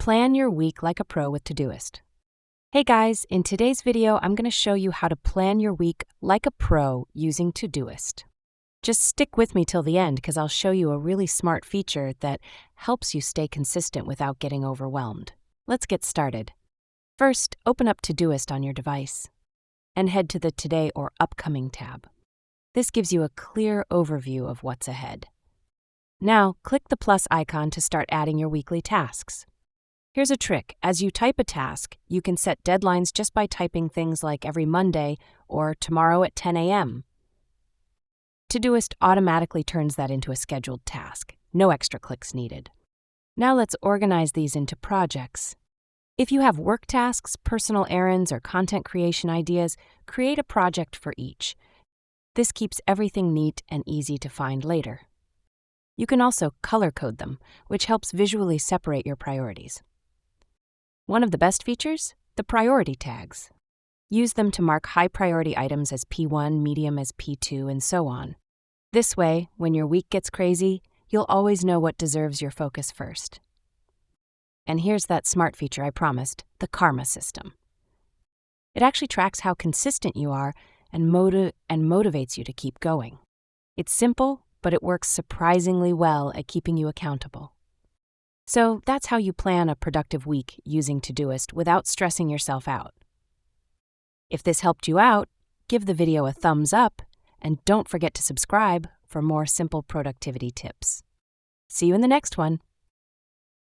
Plan your week like a pro with Todoist. Hey guys, in today's video, I'm going to show you how to plan your week like a pro using Todoist. Just stick with me till the end because I'll show you a really smart feature that helps you stay consistent without getting overwhelmed. Let's get started. First, open up Todoist on your device and head to the Today or Upcoming tab. This gives you a clear overview of what's ahead. Now, click the plus icon to start adding your weekly tasks. Here's a trick. As you type a task, you can set deadlines just by typing things like every Monday or tomorrow at 10 a.m. Todoist automatically turns that into a scheduled task. No extra clicks needed. Now let's organize these into projects. If you have work tasks, personal errands, or content creation ideas, create a project for each. This keeps everything neat and easy to find later. You can also color code them, which helps visually separate your priorities. One of the best features? The priority tags. Use them to mark high priority items as P1, medium as P2, and so on. This way, when your week gets crazy, you'll always know what deserves your focus first. And here's that smart feature I promised, the karma system. It actually tracks how consistent you are and motivates you to keep going. It's simple, but it works surprisingly well at keeping you accountable. So that's how you plan a productive week using Todoist without stressing yourself out. If this helped you out, give the video a thumbs up and don't forget to subscribe for more simple productivity tips. See you in the next one.